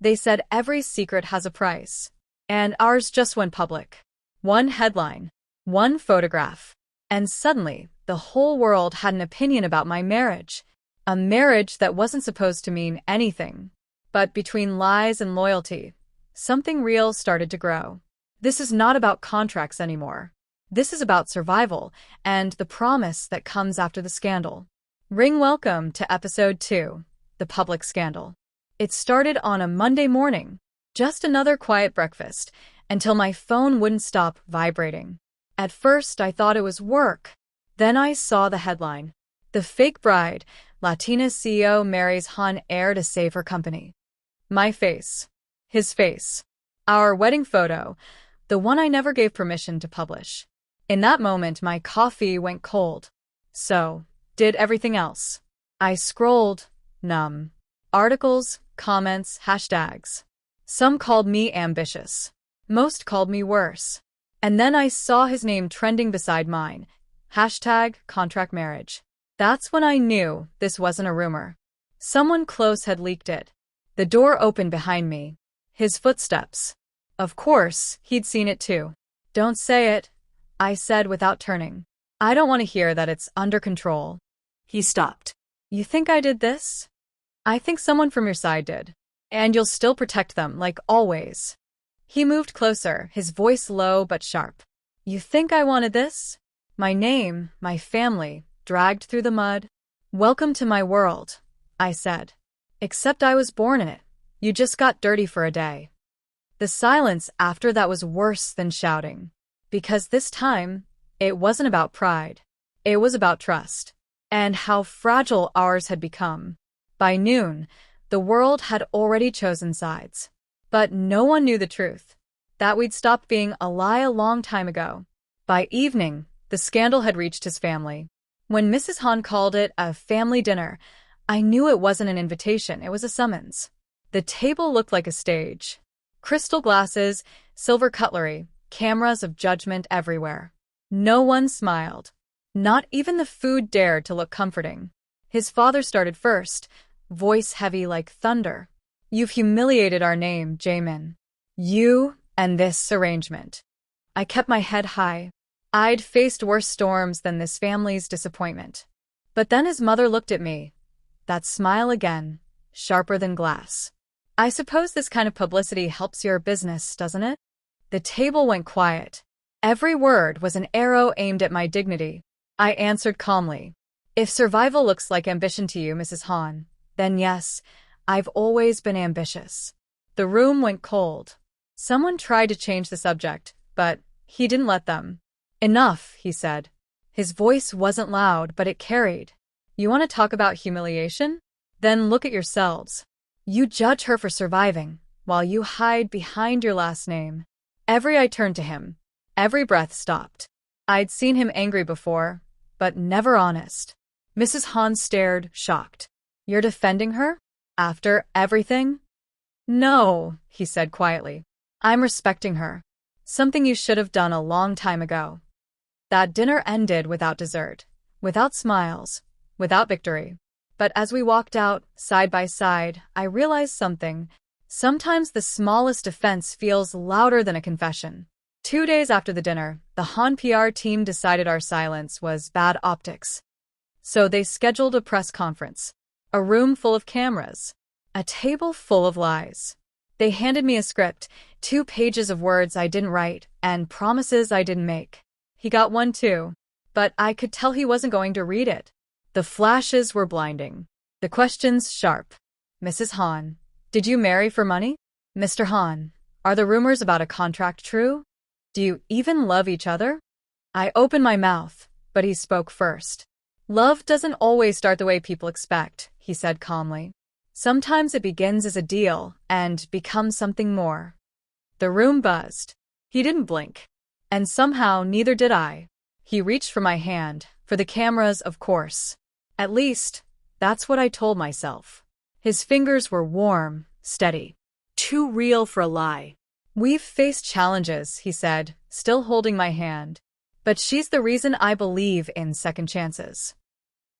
They said every secret has a price. And ours just went public. One headline, one photograph. And suddenly, the whole world had an opinion about my marriage. A marriage that wasn't supposed to mean anything. But between lies and loyalty, something real started to grow. This is not about contracts anymore. This is about survival and the promise that comes after the scandal. Ring welcome to episode 2, The Public Scandal. It started on a Monday morning, just another quiet breakfast, until my phone wouldn't stop vibrating. At first, I thought it was work. Then I saw the headline. The fake bride, Latina CEO marries Han heir to save her company. My face. His face. Our wedding photo, the one I never gave permission to publish. In that moment, my coffee went cold. So, did everything else. I scrolled, numb. Articles, comments, hashtags. Some called me ambitious. Most called me worse. And then I saw his name trending beside mine. Hashtag contract marriage. That's when I knew this wasn't a rumor. Someone close had leaked it. The door opened behind me. His footsteps. Of course, he'd seen it too. Don't say it, I said without turning. I don't want to hear that it's under control. He stopped. You think I did this? I think someone from your side did. And you'll still protect them, like always. He moved closer, his voice low but sharp. You think I wanted this? My name, my family, dragged through the mud. Welcome to my world, I said. Except I was born in it. You just got dirty for a day. The silence after that was worse than shouting. Because this time, it wasn't about pride. It was about trust. And how fragile ours had become. By noon, the world had already chosen sides. But no one knew the truth. That we'd stopped being a lie a long time ago. By evening, the scandal had reached his family. When Mrs. Han called it a family dinner, I knew it wasn't an invitation, it was a summons. The table looked like a stage. Crystal glasses, silver cutlery, cameras of judgment everywhere. No one smiled. Not even the food dared to look comforting. His father started first, voice heavy like thunder. You've humiliated our name, Jamin. You and this arrangement. I kept my head high. I'd faced worse storms than this family's disappointment. But then his mother looked at me. That smile again, sharper than glass. I suppose this kind of publicity helps your business, doesn't it? The table went quiet. Every word was an arrow aimed at my dignity. I answered calmly. If survival looks like ambition to you, Mrs. Han, then yes, I've always been ambitious. The room went cold. Someone tried to change the subject, but he didn't let them. Enough, he said. His voice wasn't loud, but it carried. You want to talk about humiliation? Then look at yourselves. You judge her for surviving, while you hide behind your last name. Every eye turned to him. Every breath stopped. I'd seen him angry before, but never honest. Mrs. Han stared, shocked. You're defending her? After everything? No, he said quietly. I'm respecting her. Something you should have done a long time ago. That dinner ended without dessert, without smiles, without victory. But as we walked out, side by side, I realized something. Sometimes the smallest defense feels louder than a confession. 2 days after the dinner, the Han PR team decided our silence was bad optics. So they scheduled a press conference. A room full of cameras. A table full of lies. They handed me a script, 2 pages of words I didn't write, and promises I didn't make. He got one too, but I could tell he wasn't going to read it. The flashes were blinding. The questions sharp. Mrs. Han, did you marry for money? Mr. Han, are the rumors about a contract true? Do you even love each other? I opened my mouth, but he spoke first. Love doesn't always start the way people expect, he said calmly. Sometimes it begins as a deal and becomes something more. The room buzzed. He didn't blink. And somehow neither did I. He reached for my hand, for the cameras, of course. At least, that's what I told myself. His fingers were warm, steady. Too real for a lie. We've faced challenges, he said, still holding my hand. But she's the reason I believe in second chances.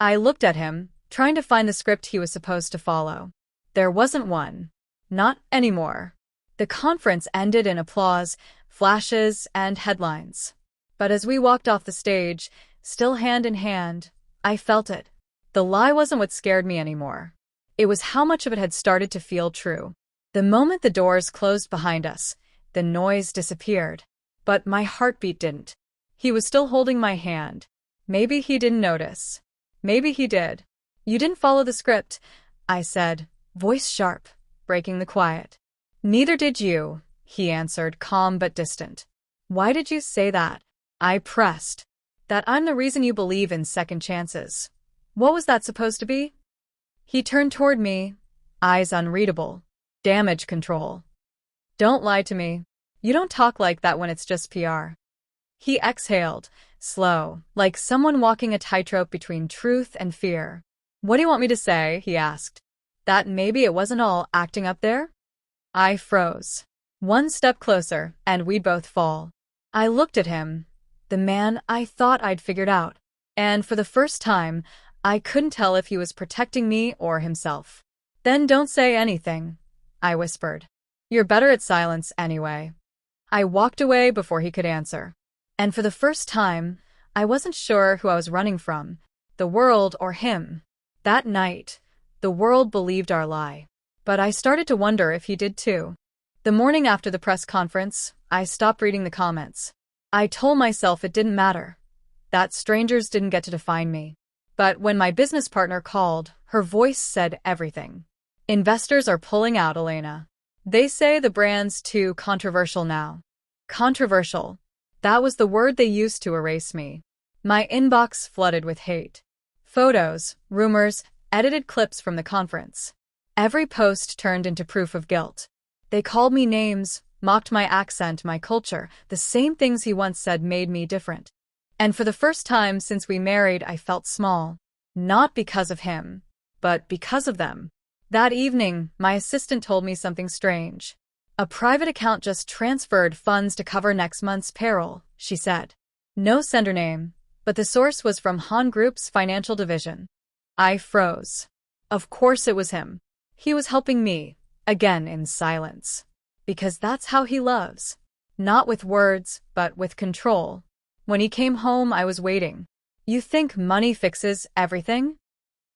I looked at him, trying to find the script he was supposed to follow. There wasn't one. Not anymore. The conference ended in applause, flashes, and headlines. But as we walked off the stage, still hand in hand, I felt it. The lie wasn't what scared me anymore. It was how much of it had started to feel true. The moment the doors closed behind us, the noise disappeared. But my heartbeat didn't. He was still holding my hand. Maybe he didn't notice. Maybe he did. You didn't follow the script, I said, voice sharp, breaking the quiet. Neither did you, he answered, calm but distant. Why did you say that? I pressed. That I'm the reason you believe in second chances. What was that supposed to be? He turned toward me, eyes unreadable. Damage control. Don't lie to me. You don't talk like that when it's just PR. He exhaled, slow, like someone walking a tightrope between truth and fear. What do you want me to say? He asked. That maybe it wasn't all acting up there? I froze. One step closer, and we'd both fall. I looked at him, the man I thought I'd figured out, and for the first time, I couldn't tell if he was protecting me or himself. Then don't say anything, I whispered. You're better at silence anyway. I walked away before he could answer. And for the first time, I wasn't sure who I was running from, the world or him. That night, the world believed our lie. But I started to wonder if he did too. The morning after the press conference, I stopped reading the comments. I told myself it didn't matter, that strangers didn't get to define me. But when my business partner called, her voice said everything. Investors are pulling out, Elena. They say the brand's too controversial now. Controversial. That was the word they used to erase me. My inbox flooded with hate. Photos, rumors, edited clips from the conference. Every post turned into proof of guilt. They called me names, mocked my accent, my culture, the same things he once said made me different. And for the first time since we married, I felt small. Not because of him, but because of them. That evening, my assistant told me something strange. A private account just transferred funds to cover next month's payroll, she said. No sender name, but the source was from Han Group's financial division. I froze. Of course it was him. He was helping me, again in silence. Because that's how he loves. Not with words, but with control. When he came home, I was waiting. You think money fixes everything?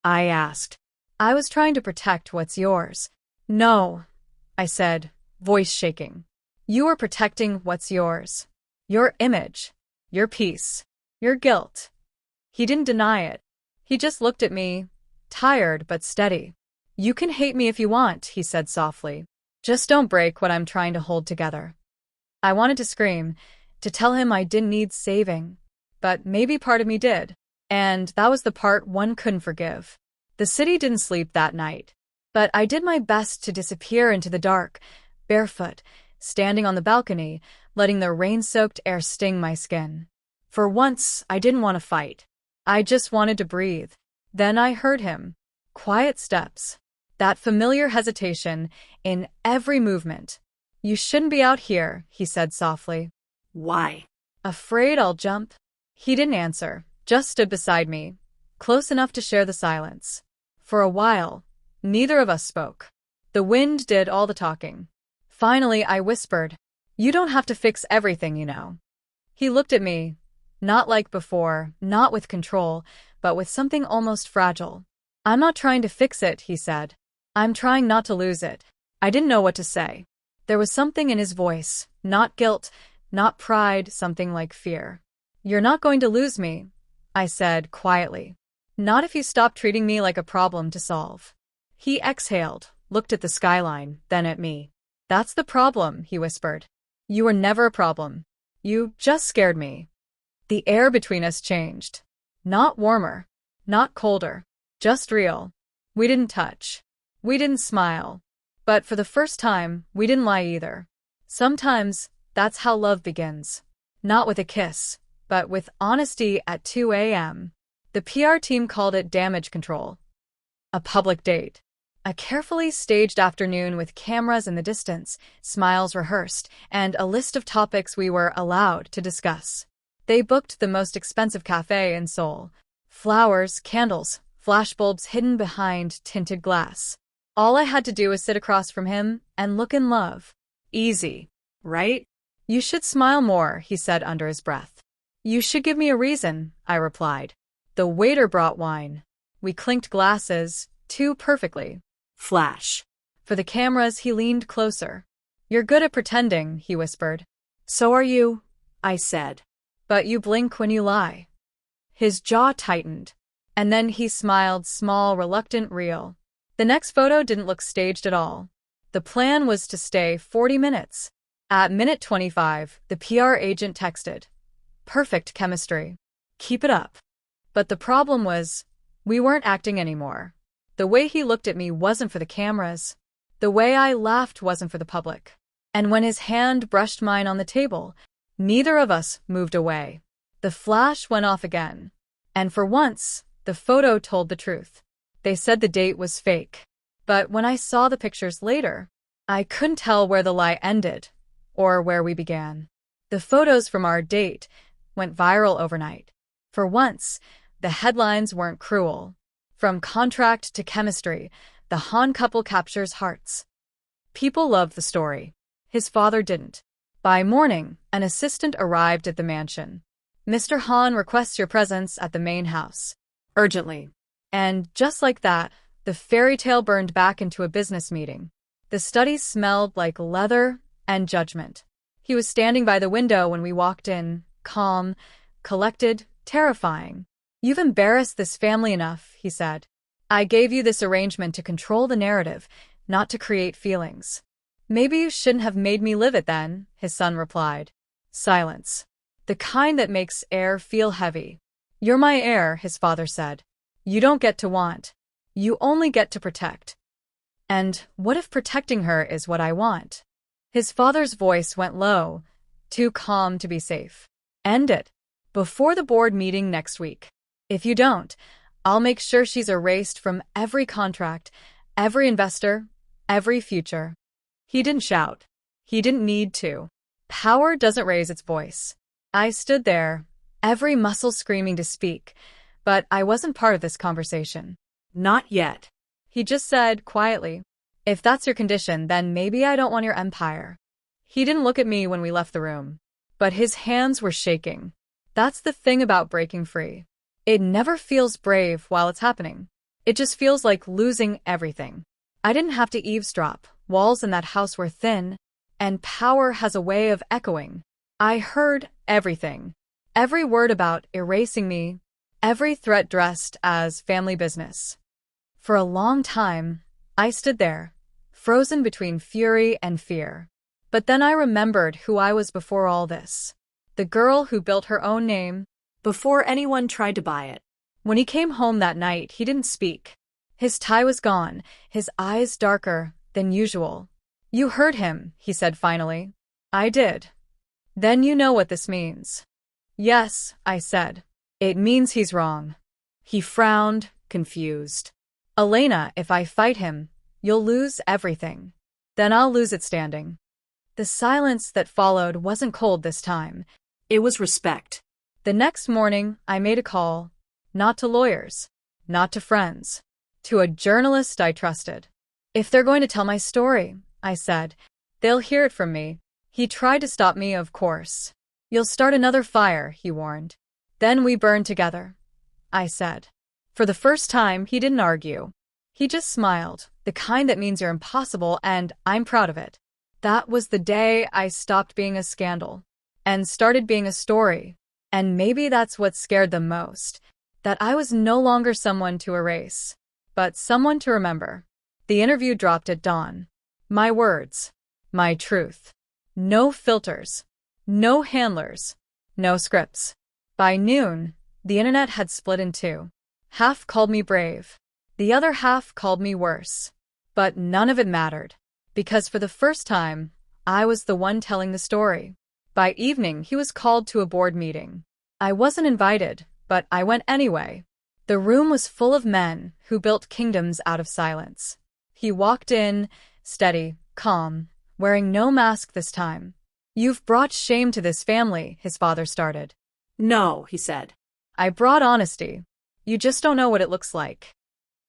I asked. I was trying to protect what's yours. No, I said, voice shaking. You are protecting what's yours. Your image, your peace, your guilt. He didn't deny it. He just looked at me, tired but steady. You can hate me if you want, he said softly. Just don't break what I'm trying to hold together. I wanted to scream, to tell him I didn't need saving. But maybe part of me did. And that was the part one couldn't forgive. The city didn't sleep that night. But I did my best to disappear into the dark, barefoot, standing on the balcony, letting the rain-soaked air sting my skin. For once, I didn't want to fight. I just wanted to breathe. Then I heard him. Quiet steps. That familiar hesitation in every movement. You shouldn't be out here, he said softly. Why? Afraid I'll jump? He didn't answer, just stood beside me, close enough to share the silence. For a while, neither of us spoke. The wind did all the talking. Finally, I whispered, You don't have to fix everything, you know. He looked at me, not like before, not with control, but with something almost fragile. I'm not trying to fix it, he said. I'm trying not to lose it. I didn't know what to say. There was something in his voice, not guilt, not pride, something like fear. You're not going to lose me, I said quietly. Not if you stop treating me like a problem to solve. He exhaled, looked at the skyline, then at me. That's the problem, he whispered. You were never a problem. You just scared me. The air between us changed. Not warmer, not colder, just real. We didn't touch. We didn't smile. But for the first time, we didn't lie either. Sometimes, that's how love begins. Not with a kiss, but with honesty at 2 a.m. The PR team called it damage control. A public date. A carefully staged afternoon with cameras in the distance, smiles rehearsed, and a list of topics we were allowed to discuss. They booked the most expensive cafe in Seoul. Flowers, candles, flashbulbs hidden behind tinted glass. All I had to do was sit across from him and look in love. Easy, right? You should smile more, he said under his breath. You should give me a reason, I replied. The waiter brought wine. We clinked glasses, too perfectly. Flash. For the cameras, he leaned closer. You're good at pretending, he whispered. So are you, I said. But you blink when you lie. His jaw tightened. And then he smiled, small, reluctant, real. The next photo didn't look staged at all. The plan was to stay 40 minutes. At minute 25, the PR agent texted. Perfect chemistry. Keep it up. But the problem was, we weren't acting anymore. The way he looked at me wasn't for the cameras. The way I laughed wasn't for the public. And when his hand brushed mine on the table, neither of us moved away. The flash went off again. And for once, the photo told the truth. They said the date was fake. But when I saw the pictures later, I couldn't tell where the lie ended or where we began. The photos from our date went viral overnight. For once, the headlines weren't cruel. From contract to chemistry, the Han couple captures hearts. People loved the story. His father didn't. By morning, an assistant arrived at the mansion. Mr. Han requests your presence at the main house. Urgently. And just like that, the fairy tale burned back into a business meeting. The study smelled like leather and judgment. He was standing by the window when we walked in, calm, collected, terrifying. You've embarrassed this family enough, he said. I gave you this arrangement to control the narrative, not to create feelings. Maybe you shouldn't have made me live it then, his son replied. Silence. The kind that makes air feel heavy. You're my heir, his father said. You don't get to want. You only get to protect. And what if protecting her is what I want? His father's voice went low, too calm to be safe. End it. Before the board meeting next week. If you don't, I'll make sure she's erased from every contract, every investor, every future. He didn't shout. He didn't need to. Power doesn't raise its voice. I stood there, every muscle screaming to speak, but I wasn't part of this conversation. Not yet. He just said, quietly, if that's your condition, then maybe I don't want your empire. He didn't look at me when we left the room, but his hands were shaking. That's the thing about breaking free. It never feels brave while it's happening. It just feels like losing everything. I didn't have to eavesdrop. Walls in that house were thin, and power has a way of echoing. I heard everything. Every word about erasing me, every threat dressed as family business. For a long time, I stood there, frozen between fury and fear. But then I remembered who I was before all this. The girl who built her own name, before anyone tried to buy it. When he came home that night, he didn't speak. His tie was gone, his eyes darker than usual. You heard him, he said finally. I did. Then you know what this means. Yes, I said. It means he's wrong. He frowned, confused. Elena, if I fight him, you'll lose everything. Then I'll lose it standing. The silence that followed wasn't cold this time. It was respect. The next morning, I made a call. Not to lawyers. Not to friends. To a journalist I trusted. If they're going to tell my story, I said, they'll hear it from me. He tried to stop me, of course. You'll start another fire, he warned. Then we burn together, I said. For the first time, he didn't argue. He just smiled, the kind that means you're impossible, and I'm proud of it. That was the day I stopped being a scandal and started being a story. And maybe that's what scared them most, that I was no longer someone to erase, but someone to remember. The interview dropped at dawn. My words. My truth. No filters. No handlers. No scripts. By noon, the internet had split in two. Half called me brave. The other half called me worse. But none of it mattered. Because for the first time, I was the one telling the story. By evening, he was called to a board meeting. I wasn't invited, but I went anyway. The room was full of men who built kingdoms out of silence. He walked in, steady, calm, wearing no mask this time. You've brought shame to this family, his father started. No, he said. I brought honesty. You just don't know what it looks like.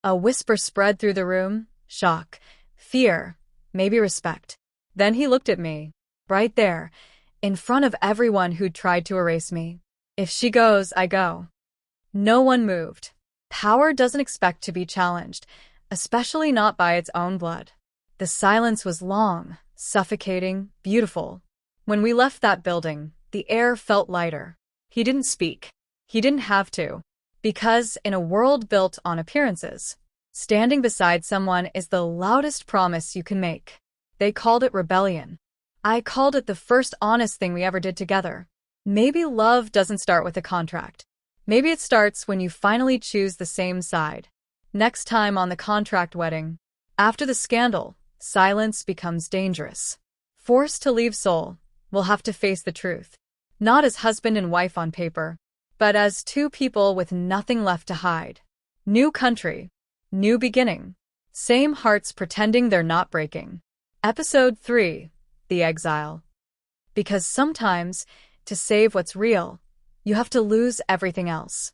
A whisper spread through the room. shock, fear, maybe respect. Then he looked at me, right there, in front of everyone who'd tried to erase me. If she goes, I go. No one moved. Power doesn't expect to be challenged, especially not by its own blood. The silence was long, suffocating, beautiful. When we left that building, the air felt lighter. He didn't speak. He didn't have to. Because in a world built on appearances, standing beside someone is the loudest promise you can make. They called it rebellion. I called it the first honest thing we ever did together. Maybe love doesn't start with a contract. Maybe it starts when you finally choose the same side. Next time on the contract wedding. After the scandal, silence becomes dangerous. Forced to leave Seoul, we'll have to face the truth. Not as husband and wife on paper, but as two people with nothing left to hide. New country, new beginning. Same hearts pretending they're not breaking. Episode 3, The Exile. Because sometimes, to save what's real, you have to lose everything else.